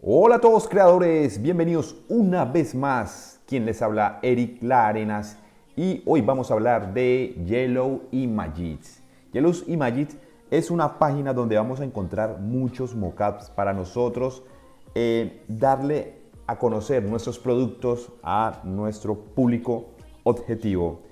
Hola a todos creadores, bienvenidos una vez más. Quien les habla, Eric Larenas, y hoy vamos a hablar de Yellow Images. Yellow Images es una página donde vamos a encontrar muchos mockups para nosotros darle a conocer nuestros productos a nuestro público objetivo.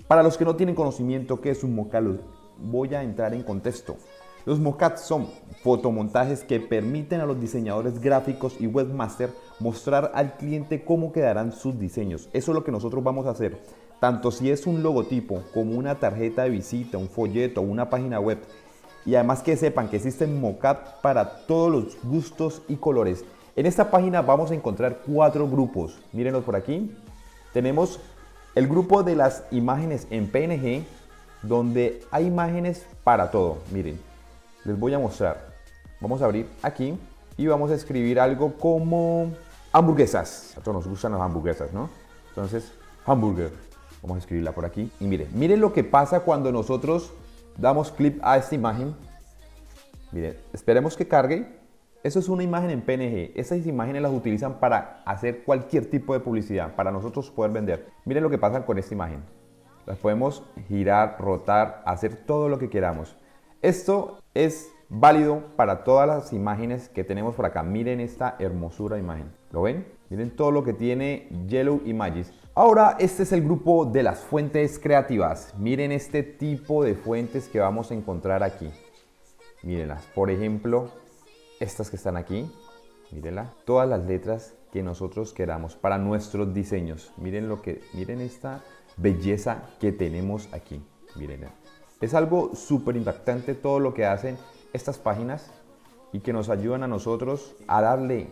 Para los que no tienen conocimiento qué es un mockup, voy a entrar en contexto. Los mockups son fotomontajes que permiten a los diseñadores gráficos y webmaster mostrar al cliente cómo quedarán sus diseños. Eso es lo que nosotros vamos a hacer. Tanto si es un logotipo, como una tarjeta de visita, un folleto, una página web. Y además que sepan que existen mockups para todos los gustos y colores. En esta página vamos a encontrar 4 grupos. Mírenlos por aquí. Tenemos el grupo de las imágenes en PNG, donde hay imágenes para todo. Miren. Les voy a mostrar. Vamos a abrir aquí y vamos a escribir algo como hamburguesas. A todos nos gustan las hamburguesas, ¿no? Entonces, hamburger. Vamos a escribirla por aquí. Y miren lo que pasa cuando nosotros damos clic a esta imagen. Miren, esperemos que cargue. Eso es una imagen en PNG. Esas imágenes las utilizan para hacer cualquier tipo de publicidad, para nosotros poder vender. Miren lo que pasa con esta imagen. Las podemos girar, rotar, hacer todo lo que queramos. Esto es válido para todas las imágenes que tenemos por acá. Miren esta hermosura de imagen. ¿Lo ven? Miren todo lo que tiene Yellow Images. Ahora este es el grupo de las fuentes creativas. Miren este tipo de fuentes que vamos a encontrar aquí. Mírenlas. Por ejemplo, estas que están aquí. Mírenla. Todas las letras que nosotros queramos para nuestros diseños. Miren esta belleza que tenemos aquí. Mírenla. Es algo súper impactante todo lo que hacen estas páginas y que nos ayudan a nosotros a darle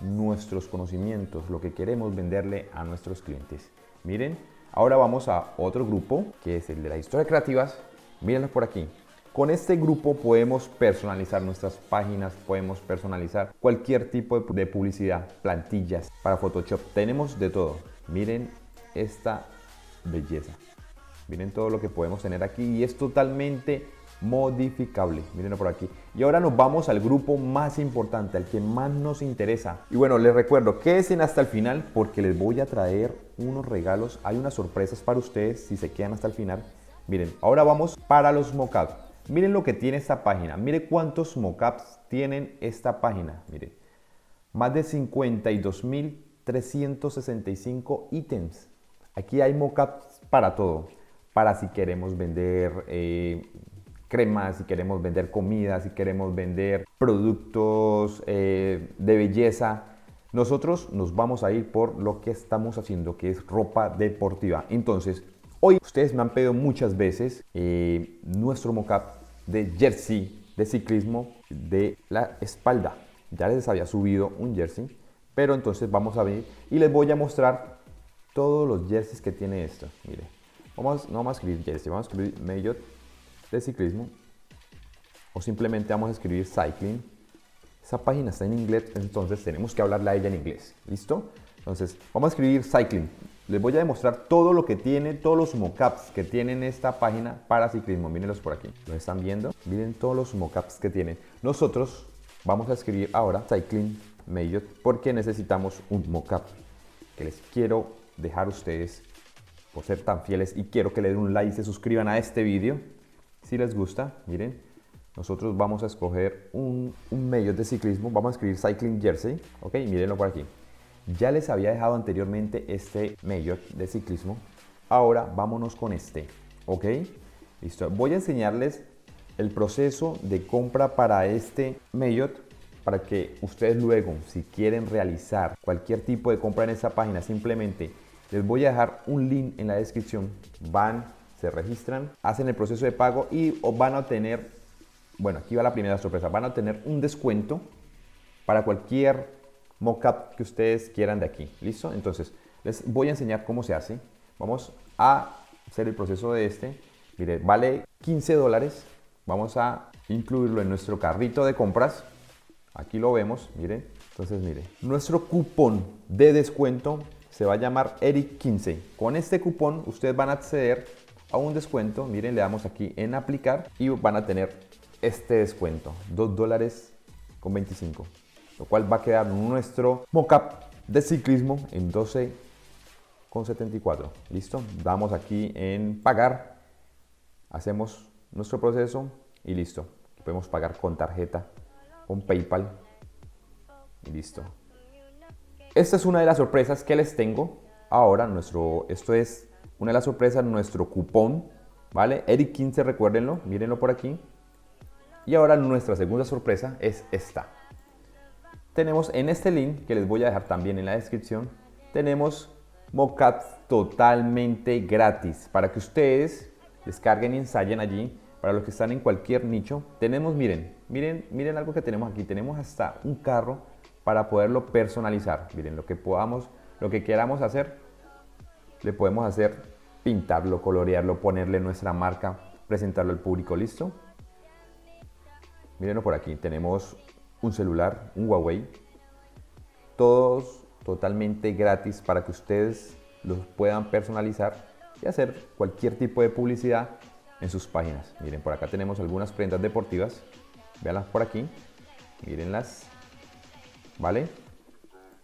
nuestros conocimientos, lo que queremos venderle a nuestros clientes. Miren, ahora vamos a otro grupo que es el de las historias creativas. Mírenlo por aquí. Con este grupo podemos personalizar nuestras páginas, podemos personalizar cualquier tipo de publicidad, plantillas para Photoshop. Tenemos de todo. Miren esta belleza. Miren todo lo que podemos tener aquí y es totalmente modificable. Mírenlo por aquí. Y ahora nos vamos al grupo más importante, al que más nos interesa. Y bueno, les recuerdo, quédense hasta el final porque les voy a traer unos regalos. Hay unas sorpresas para ustedes si se quedan hasta el final. Miren, ahora vamos para los mockups. Miren lo que tiene esta página. Miren cuántos mockups tienen esta página. Miren, más de 52.365 ítems. Aquí hay mockups para todo. Para si queremos vender cremas, si queremos vender comida, si queremos vender productos de belleza. Nosotros nos vamos a ir por lo que estamos haciendo, que es ropa deportiva. Entonces, hoy ustedes me han pedido muchas veces nuestro mockup de jersey de ciclismo de la espalda. Ya les había subido un jersey, pero entonces vamos a venir y les voy a mostrar todos los jerseys que tiene esto. Miren. No vamos a escribir jersey, vamos a escribir maillot de ciclismo o simplemente vamos a escribir cycling. Esa página está en inglés, entonces tenemos que hablarle a ella en inglés. ¿Listo? Entonces vamos a escribir cycling. Les voy a demostrar todo lo que tiene, todos los mockups que tienen esta página para ciclismo. Mírenlos por aquí. ¿Lo están viendo? Miren todos los mockups que tienen. Nosotros vamos a escribir ahora cycling maillot porque necesitamos un mockup que les quiero dejar a ustedes por ser tan fieles y quiero que le den un like y se suscriban a este vídeo si les gusta. Miren, nosotros vamos a escoger un maillot de ciclismo, vamos a escribir cycling jersey, ok, mírenlo por aquí. Ya les había dejado anteriormente este maillot de ciclismo, ahora vámonos con este, ok, listo. Voy a enseñarles el proceso de compra para este maillot para que ustedes luego, si quieren realizar cualquier tipo de compra en esta página, simplemente les voy a dejar un link en la descripción. Van, se registran, hacen el proceso de pago y van a obtener, bueno, aquí va la primera sorpresa, van a obtener un descuento para cualquier mockup que ustedes quieran de aquí. ¿Listo? Entonces, les voy a enseñar cómo se hace. Vamos a hacer el proceso de este. Mire, vale $15. Vamos a incluirlo en nuestro carrito de compras. Aquí lo vemos, miren. Entonces, mire, nuestro cupón de descuento se va a llamar Eric15. Con este cupón ustedes van a acceder a un descuento. Miren, le damos aquí en aplicar y van a tener este descuento, $2.25. lo cual va a quedar nuestro mockup de ciclismo en 12,74. ¿Listo? Damos aquí en pagar, hacemos nuestro proceso y listo. Podemos pagar con tarjeta, con PayPal y listo. Esta es una de las sorpresas que les tengo ahora. Esto es una de las sorpresas, nuestro cupón, ¿vale? Eric15, recuérdenlo, mírenlo por aquí. Y ahora nuestra segunda sorpresa es esta. Tenemos en este link, que les voy a dejar también en la descripción, tenemos mockups totalmente gratis para que ustedes descarguen y ensayen allí. Para los que están en cualquier nicho, tenemos, miren algo que tenemos aquí. Tenemos hasta un carro para poderlo personalizar. Miren, lo que queramos hacer, le podemos hacer, pintarlo, colorearlo, ponerle nuestra marca, presentarlo al público. ¿Listo? Mírenlo por aquí. Tenemos un celular, un Huawei. Todos totalmente gratis para que ustedes los puedan personalizar y hacer cualquier tipo de publicidad en sus páginas. Miren, por acá tenemos algunas prendas deportivas. Véanlas por aquí. Mírenlas. ¿Vale?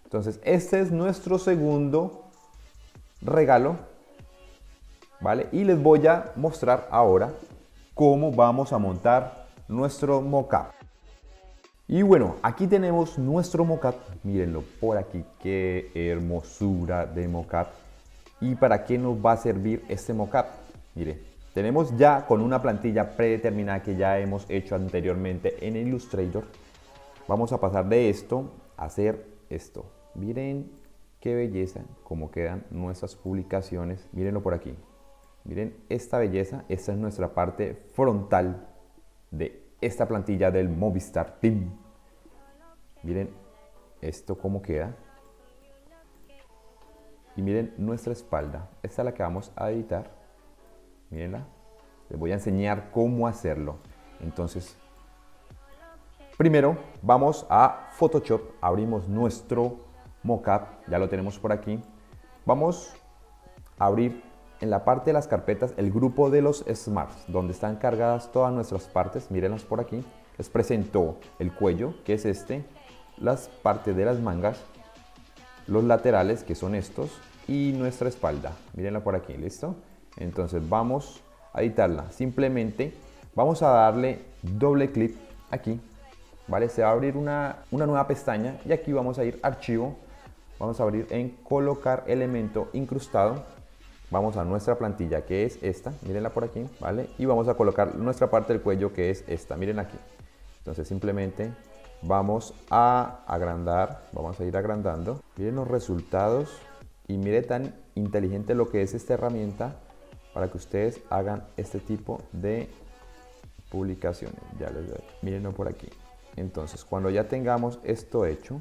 Entonces, este es nuestro segundo regalo. ¿Vale? Y les voy a mostrar ahora cómo vamos a montar nuestro mockup. Y bueno, aquí tenemos nuestro mockup. Mírenlo por aquí. Qué hermosura de mockup. ¿Y para qué nos va a servir este mockup? Mire. Tenemos ya con una plantilla predeterminada que ya hemos hecho anteriormente en Illustrator. Vamos a pasar de esto a hacer esto. Miren qué belleza, cómo quedan nuestras publicaciones. Mírenlo por aquí. Miren esta belleza. Esta es nuestra parte frontal de esta plantilla del Movistar Team. Miren esto cómo queda. Y miren nuestra espalda. Esta es la que vamos a editar. Mírenla. Les voy a enseñar cómo hacerlo. Entonces, primero vamos a Photoshop. Abrimos nuestro mockup. Ya lo tenemos por aquí. Vamos a abrir en la parte de las carpetas el grupo de los Smarts, donde están cargadas todas nuestras partes. Mírenlas por aquí. Les presento el cuello, que es este, las partes de las mangas, los laterales, que son estos, y nuestra espalda. Mírenla por aquí. ¿Listo? Entonces vamos a editarla. Simplemente vamos a darle doble clic aquí, ¿vale? Se va a abrir una nueva pestaña y aquí vamos a ir archivo, vamos a abrir en colocar elemento incrustado, vamos a nuestra plantilla que es esta, mírenla por aquí, ¿vale? Y vamos a colocar nuestra parte del cuello que es esta, miren aquí. Entonces simplemente vamos a agrandar, vamos a ir agrandando, miren los resultados y miren tan inteligente lo que es esta herramienta para que ustedes hagan este tipo de publicaciones. Ya les doy. Mírenlo por aquí. Entonces, cuando ya tengamos esto hecho,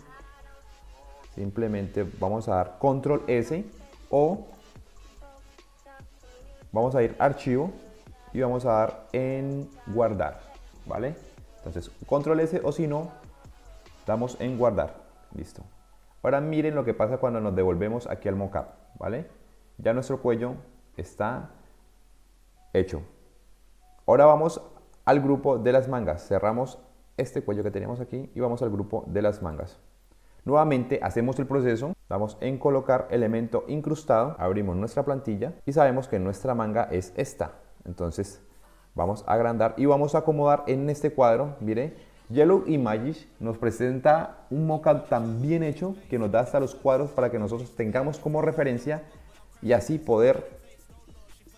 simplemente vamos a dar control S o vamos a ir archivo y vamos a dar en guardar, ¿vale? Entonces, control S o si no, damos en guardar. Listo. Ahora miren lo que pasa cuando nos devolvemos aquí al mockup, ¿vale? Ya nuestro cuello está hecho. Ahora vamos al grupo de las mangas. Cerramos este cuello que teníamos aquí y vamos al grupo de las mangas. Nuevamente hacemos el proceso, damos en colocar elemento incrustado, abrimos nuestra plantilla y sabemos que nuestra manga es esta. Entonces vamos a agrandar y vamos a acomodar en este cuadro. Mire, Yellow Images nos presenta un mockup tan bien hecho que nos da hasta los cuadros para que nosotros tengamos como referencia y así poder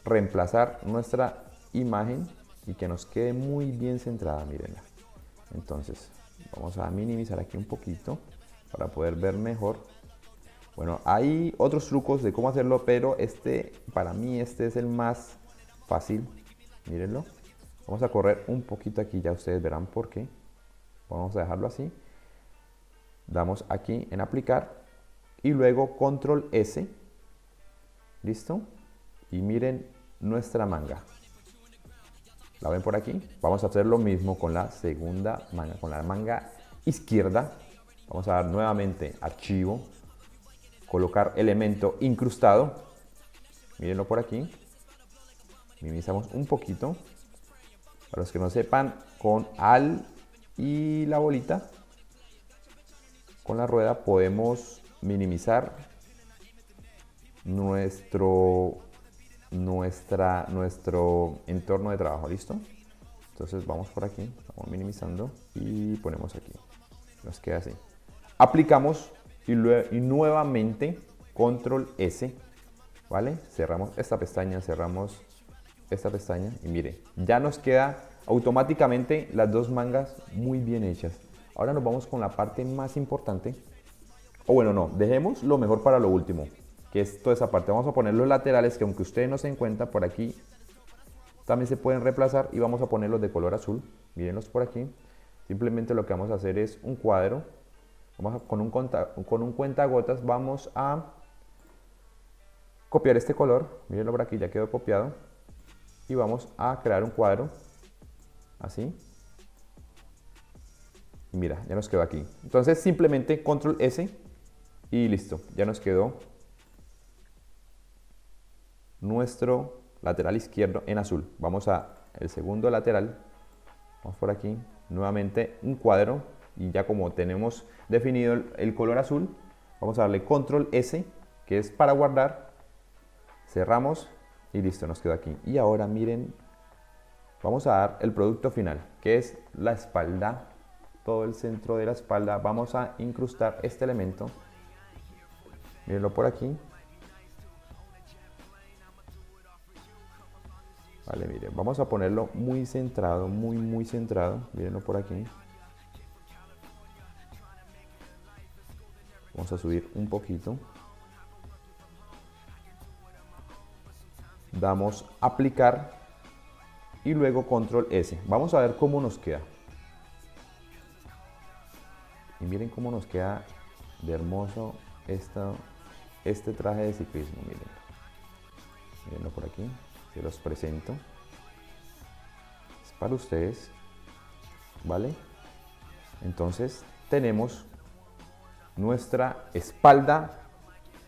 reemplazar nuestra imagen y que nos quede muy bien centrada, mírenla. Entonces vamos a minimizar aquí un poquito para poder ver mejor. Bueno, hay otros trucos de cómo hacerlo, pero para mí este es el más fácil. Mírenlo. Vamos a correr un poquito aquí, ya ustedes verán por qué. Vamos a dejarlo así. Damos aquí en aplicar y luego control S. ¿Listo? Y miren nuestra manga. ¿La ven por aquí? Vamos a hacer lo mismo con la segunda manga, con la manga izquierda. Vamos a dar nuevamente archivo, colocar elemento incrustado. Mírenlo por aquí. Minimizamos un poquito. Para los que no sepan, con Alt y la bolita con la rueda podemos minimizar nuestro entorno de trabajo. ¿Listo? Entonces vamos por aquí, vamos minimizando y ponemos aquí. Nos queda así. Aplicamos y nuevamente control S, ¿vale? Cerramos esta pestaña, cerramos esta pestaña y mire, ya nos queda automáticamente las dos mangas muy bien hechas. Ahora nos vamos con la parte más importante. O bueno, no, dejemos lo mejor para lo último, que es toda esa parte. Vamos a poner los laterales, que aunque ustedes no se den cuenta, por aquí también se pueden reemplazar, y vamos a ponerlos de color azul. Mírenlos por aquí. Simplemente lo que vamos a hacer es un cuadro. Con un cuentagotas vamos a copiar este color. Mírenlo por aquí, ya quedó copiado. Y vamos a crear un cuadro. Así. Y mira, ya nos quedó aquí. Entonces simplemente control S y listo. Ya nos quedó nuestro lateral izquierdo en azul. Vamos a el segundo lateral. Vamos por aquí. Nuevamente un cuadro. Y ya como tenemos definido el color azul, vamos a darle control S, que es para guardar. Cerramos y listo, nos quedó aquí. Y ahora miren, vamos a dar el producto final, que es la espalda. Todo el centro de la espalda. Vamos a incrustar este elemento. Mírenlo por aquí. Vale, miren, vamos a ponerlo muy centrado, muy centrado. Mírenlo por aquí. Vamos a subir un poquito. Damos aplicar y luego control S. Vamos a ver cómo nos queda. Y miren cómo nos queda de hermoso este traje de ciclismo. Mírenlo por aquí. Se los presento. Es para ustedes. ¿Vale? Entonces tenemos nuestra espalda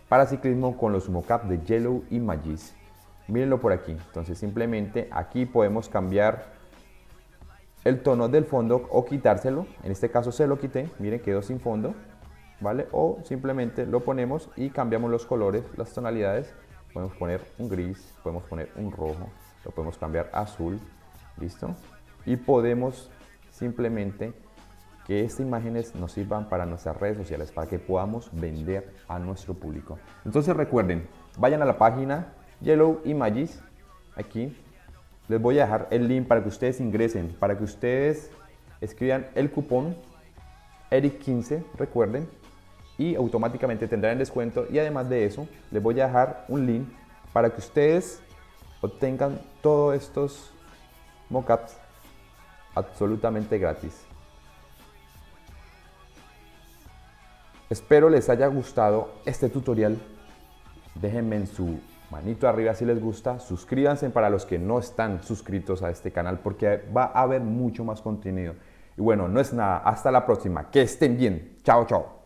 para ciclismo con los mocap de Yellow Images. Mírenlo por aquí. Entonces simplemente aquí podemos cambiar el tono del fondo o quitárselo. En este caso se lo quité. Miren, quedó sin fondo, ¿vale? O simplemente lo ponemos y cambiamos los colores, las tonalidades. Podemos poner un gris, podemos poner un rojo, lo podemos cambiar a azul. ¿Listo? Y podemos simplemente que estas imágenes nos sirvan para nuestras redes sociales, para que podamos vender a nuestro público. Entonces recuerden, vayan a la página Yellow Images, aquí les voy a dejar el link para que ustedes ingresen, para que ustedes escriban el cupón ERIC15, recuerden, y automáticamente tendrán el descuento. Y además de eso, les voy a dejar un link para que ustedes obtengan todos estos mockups absolutamente gratis. Espero les haya gustado este tutorial. Déjenme en su manito arriba si les gusta. Suscríbanse para los que no están suscritos a este canal, porque va a haber mucho más contenido. Y bueno, no es nada. Hasta la próxima. Que estén bien. Chao, chao.